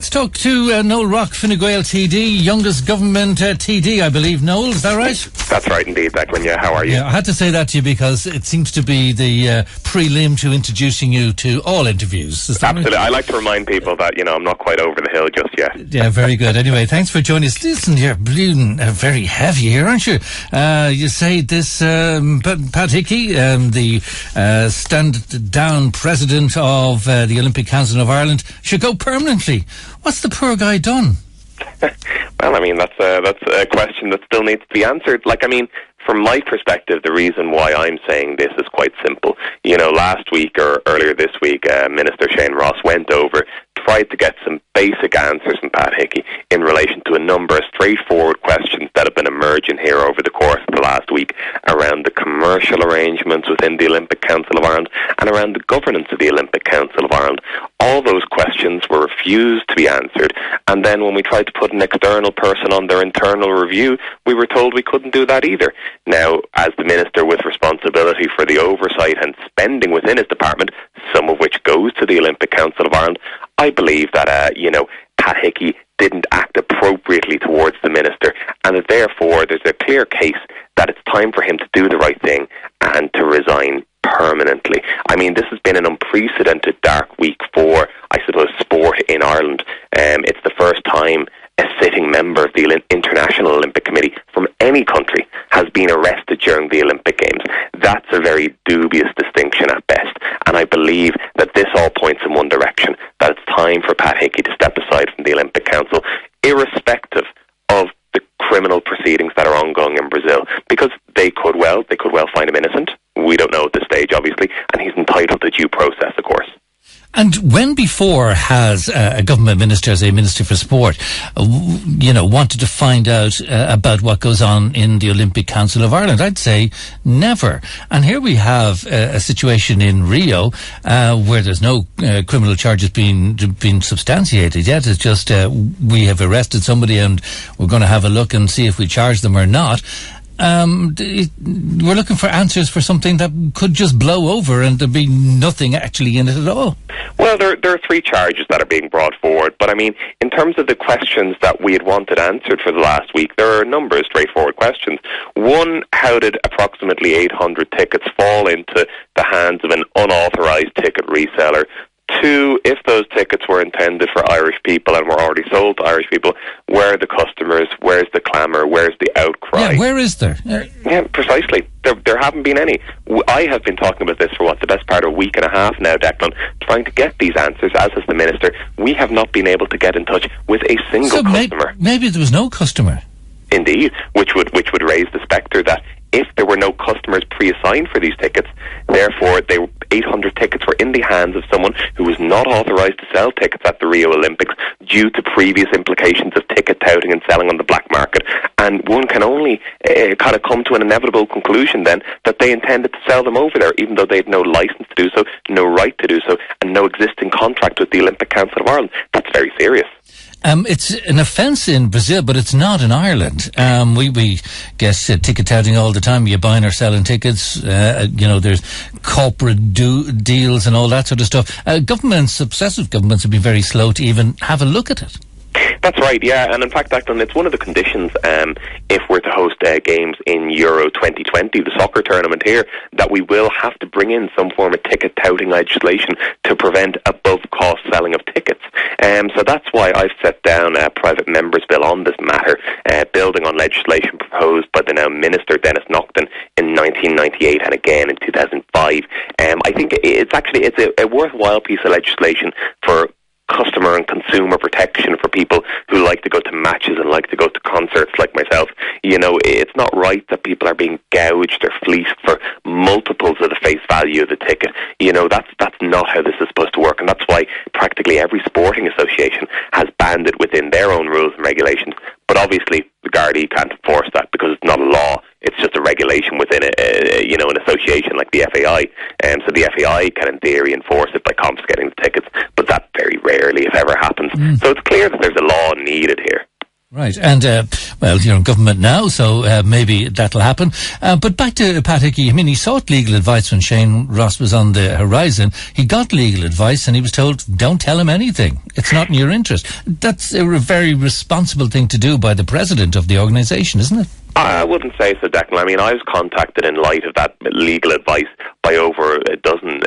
Let's talk to Noel Rock, Gael TD, youngest government TD, I believe. Noel, is that right? That's right indeed, Declan. Yeah, how are you? Yeah, I had to say that to you because it seems to be the prelim to introducing you to all interviews. Absolutely. Right? I like to remind people that, I'm not quite over the hill just yet. Yeah, very good. Anyway, thanks for joining us. Listen, you're bleeding very heavy here, aren't you? You say this Pat Hickey, the stand-down president of the Olympic Council of Ireland, should go permanently. What's the poor guy done? Well, that's a question that still needs to be answered. From my perspective, the reason why I'm saying this is quite simple. Last week or earlier this week, Minister Shane Ross went over, tried to get some basic answers from Pat Hickey in relation to a number of straightforward questions that have been emerging here over the course of the last week around the commercial arrangements within the Olympic Council of Ireland and around the governance of the Olympic Council of Ireland. All those questions were refused to be answered, and then when we tried to put an external person on their internal review, we were told we couldn't do that either. Now, as the Minister with responsibility for the oversight and spending within his department, some of which goes to the Olympic Council of Ireland, I believe that, Pat Hickey didn't act appropriately towards the Minister, and that therefore there's a clear case that it's time for him to do the right thing and to resign permanently. This has been an unprecedented dark week for, I suppose, sport in Ireland. It's the first time a sitting member of the International Olympic Committee from any country has been arrested during the Olympic Games. That's a very dubious distinction at best, and I believe that this all points in one direction, that it's time for Pat Hickey to step aside from the Olympic Council, irrespective of the criminal proceedings that are ongoing in Brazil, because they could well find him innocent. We don't know at this stage, obviously, and he's entitled to due process, of course. And when before has a government minister, as a Minister for Sport, wanted to find out about what goes on in the Olympic Council of Ireland? I'd say never. And here we have a situation in Rio where there's no criminal charges being substantiated yet. It's just we have arrested somebody and we're going to have a look and see if we charge them or not. We're looking for answers for something that could just blow over and there'd be nothing actually in it at all. Well, there are three charges that are being brought forward, but in terms of the questions that we had wanted answered for the last week, there are a number of straightforward questions. One, how did approximately 800 tickets fall into the hands of an unauthorised ticket reseller? Two, if those tickets were intended for Irish people and were already sold to Irish people, where are the customers? Where's the clamour? Where's the outcry? Yeah, where is there? Yeah, precisely. There haven't been any. I have been talking about this for the best part of a week and a half now, Declan, trying to get these answers, as has the Minister. We have not been able to get in touch with a single customer. Maybe there was no customer. Indeed, which would raise the spectre that if there were no customers pre-assigned for these tickets, therefore 800 tickets were in the hands of someone who was not authorised to sell tickets at the Rio Olympics due to previous implications of ticket touting and selling on the black market. And one can only kind of come to an inevitable conclusion then that they intended to sell them over there, even though they had no licence to do so, no right to do so, and no existing contract with the Olympic Council of Ireland. That's very serious. It's an offence in Brazil, but it's not in Ireland. We get ticket touting all the time. You're buying or selling tickets. There's corporate deals and all that sort of stuff. Successive governments have been very slow to even have a look at it. That's right, yeah, and in fact, Declan, it's one of the conditions if we're to host games in Euro 2020, the soccer tournament here, that we will have to bring in some form of ticket touting legislation to prevent above-cost selling of tickets. So that's why I've set down a private member's bill on this matter, building on legislation proposed by the now Minister Denis Naughton in 1998 and again in 2005. I think it's a worthwhile piece of legislation for customer and consumer protection for people who like to go to matches and like to go to concerts like myself. It's not right that people are being gouged or fleeced for multiples of the face value of the ticket. That's not how this is supposed to work, and that's why practically every sporting association has banned it within their own rules and regulations. But obviously, the Gardaí can't enforce that because it's not a law. It's just a regulation within an association like the FAI. So the FAI can, in theory, enforce it by confiscating the tickets, but that very rarely, if ever, happens. So it's clear that there's a law needed here. Right, and, you're in government now, so maybe that'll happen. But back to Pat Hickey, I mean, he sought legal advice when Shane Ross was on the horizon. He got legal advice and he was told, don't tell him anything. It's not in your interest. That's a very responsible thing to do by the president of the organisation, isn't it? I wouldn't say so, Declan. I mean, I was contacted in light of that legal advice by over a dozen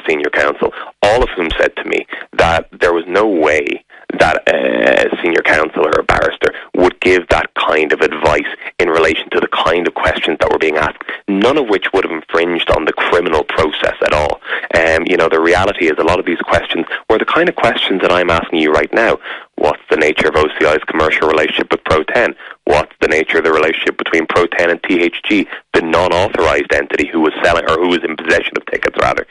senior counsel, all of whom said to me that there was no way that a senior counsel or a barrister would give that kind of advice in relation to the kind of questions that were being asked, none of which would have infringed on the criminal process at all. The reality is a lot of these questions were the kind of questions that I'm asking you right now. What's the nature of OCI's commercial relationship with Pro10? What's the nature of the relationship between Pro10 and THG, the non-authorised entity who was selling, or who was in possession of tickets, rather?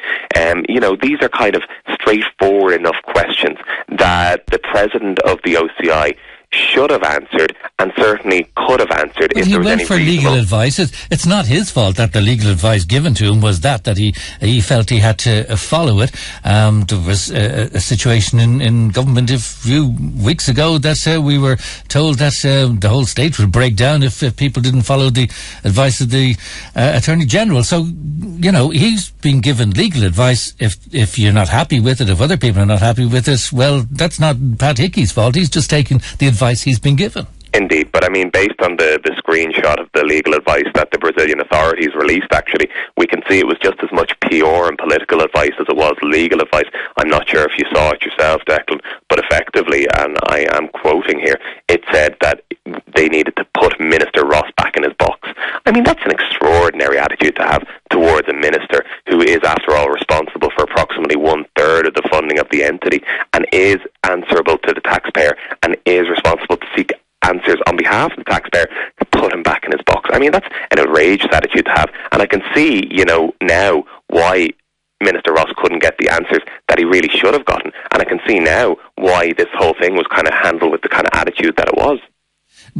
These are kind of straightforward enough questions that the president of the OCI should have answered, and certainly could have answered if there was any reasonable... He went for legal advice. It's not his fault that the legal advice given to him was that he felt he had to follow it. There was a situation in government a few weeks ago that we were told that the whole state would break down if people didn't follow the advice of the Attorney General. So, he's been given legal advice. If you're not happy with it, if other people are not happy with it, well, that's not Pat Hickey's fault. He's just taken the advice he's been given. Indeed, but I mean, based on the screenshot of the legal advice that the Brazilian authorities released, actually, we can see it was just as much PR and political advice as it was legal advice. I'm not sure if you saw it yourself, Declan, but effectively, and I am quoting here, it said that they needed to put Minister Ross back in his box. I mean, that's an extraordinary attitude to have towards a minister who is, after all, responsible for approximately 1/3 of the funding of the entity, and is answerable to the taxpayer, and is responsible to seek answers on behalf of the taxpayer, to put him back in his box. I mean, that's an outrageous attitude to have, and I can see, now why Minister Ross couldn't get the answers that he really should have gotten, and I can see now why this whole thing was kind of handled with the kind of attitude that it was.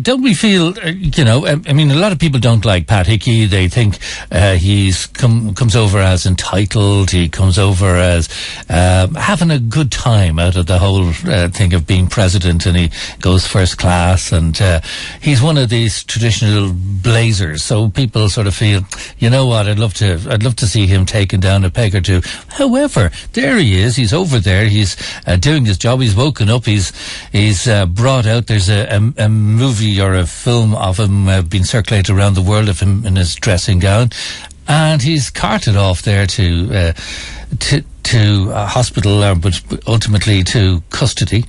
Don't we feel, I mean, a lot of people don't like Pat Hickey. They think he's comes over as entitled. He comes over as having a good time out of the whole thing of being president, and he goes first class, and he's one of these traditional blazers. So people sort of feel, you know what, I'd love to see him taken down a peg or two. However, there he is. He's over there. He's doing his job. He's woken up. He's brought out. There's a movie or a film of him being circulated around the world of him in his dressing gown, and he's carted off there to a hospital, but ultimately to custody.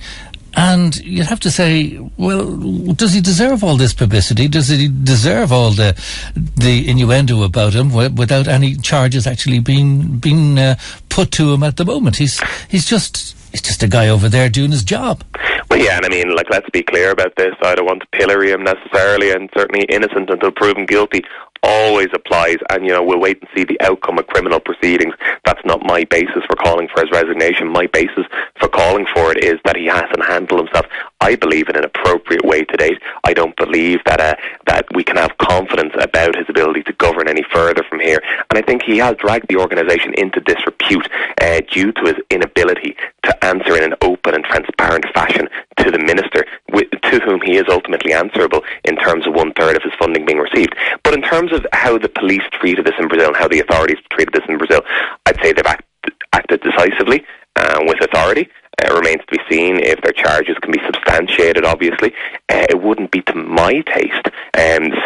And you'd have to say, well, does he deserve all this publicity? Does he deserve all the innuendo about him without any charges actually being put to him at the moment? He's just a guy over there doing his job. Well, yeah, and I mean, let's be clear about this. I don't want to pillory him necessarily, and certainly innocent until proven guilty always applies, and we'll wait and see the outcome of criminal proceedings. That's not my basis for calling for his resignation. My basis for calling for it is that he hasn't handled himself, I believe, in an appropriate way to date. I don't believe that we can have confidence about his ability to govern any further from here, and I think he has dragged the organisation into disrepute due to his inability to answer in an open and transparent fashion to the minister, to whom he is ultimately answerable in terms of 1/3 of his funding being received. But in terms of how the police treated this in Brazil and how the authorities treated this in Brazil, I'd say they've acted decisively with authority. It remains to be seen if their charges can be substantiated, obviously. It wouldn't be to my taste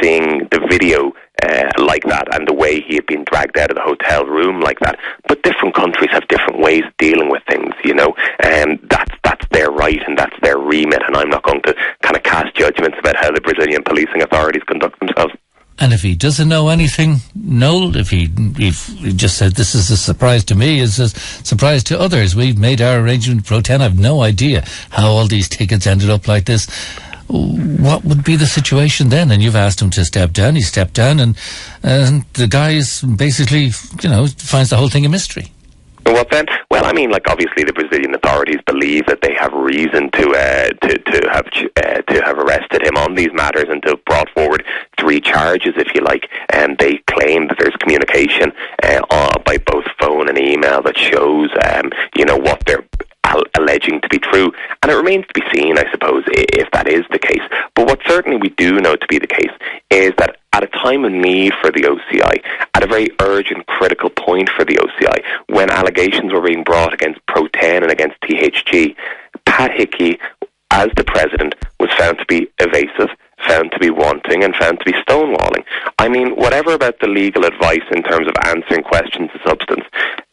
seeing the video like that and the way he had been dragged out of the hotel room like that. But different countries have different ways of dealing with things, and that's their right and that's their remit, and I'm not going to kind of cast judgments about how the Brazilian policing authorities conduct themselves. And if he doesn't know anything, Noel, if he just said, this is a surprise to me, it's a surprise to others. We've made our arrangement with Pro10. I've no idea how all these tickets ended up like this. What would be the situation then? And you've asked him to step down. He stepped down, and the guy is basically, finds the whole thing a mystery. What then? Well, I mean, obviously the Brazilian authorities believe that they have reason to have arrested him on these matters and to have brought forward 3 charges, if you like. And they claim that there's communication by both phone and email that shows, what their alleging to be true. And it remains to be seen, I suppose, if that is the case. But what certainly we do know to be the case is that at a time of need for the OCI, at a very urgent, critical point for the OCI, when allegations were being brought against Pro-10 and against THG, Pat Hickey, as the president, was found to be evasive, found to be wanting, and found to be stonewalling. I mean, whatever about the legal advice in terms of answering questions of substance,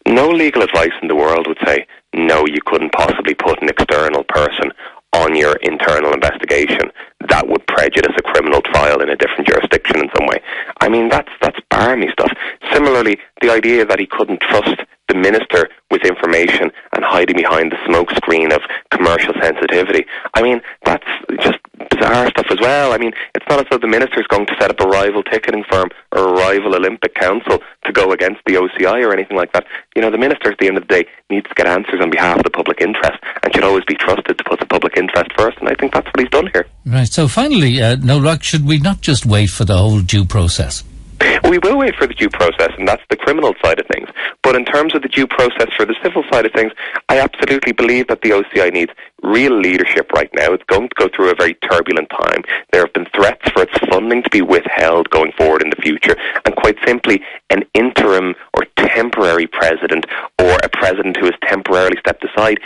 no legal advice in the world would say, no, you couldn't possibly put an external person on your internal investigation. That would prejudice a criminal trial in a different jurisdiction in some way. I mean, that's barmy stuff. Similarly, the idea that he couldn't trust the minister with information and hiding behind the smoke screen of commercial sensitivity. I mean, that's just bizarre stuff as well. I mean, it's not as though the minister is going to set up a rival ticketing firm or a rival Olympic council to go against the OCI or anything like that. You know, the minister at the end of the day needs to get answers on behalf of the public interest and should always be trusted to put the public interest first, and I think that's what he's done here. Right, so finally, Noel Rock, should we not just wait for the whole due process? We will wait for the due process, and that's the criminal side of things. But in terms of the due process for the civil side of things, I absolutely believe that the OCI needs real leadership right now. It's going to go through a very turbulent time. There have been threats for its funding to be withheld going forward in the future, and quite simply, an interim or temporary president, or a president who has temporarily stepped aside,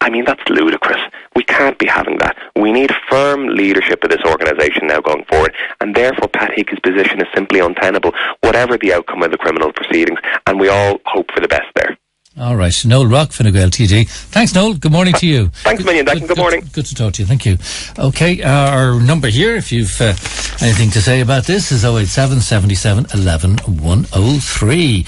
I mean, that's ludicrous. We can't be having that. We need firm leadership of this organisation now going forward, and therefore Pat Hickey's position is simply untenable, whatever the outcome of the criminal proceedings, and we all hope for the best there. All right. Noel Rock from Gael TD. Thanks, Noel. Good morning to you. Thanks a million, Declan. Good morning. Good to talk to you. Thank you. Okay, our number here, if you've anything to say about this, is 087 77 11 103.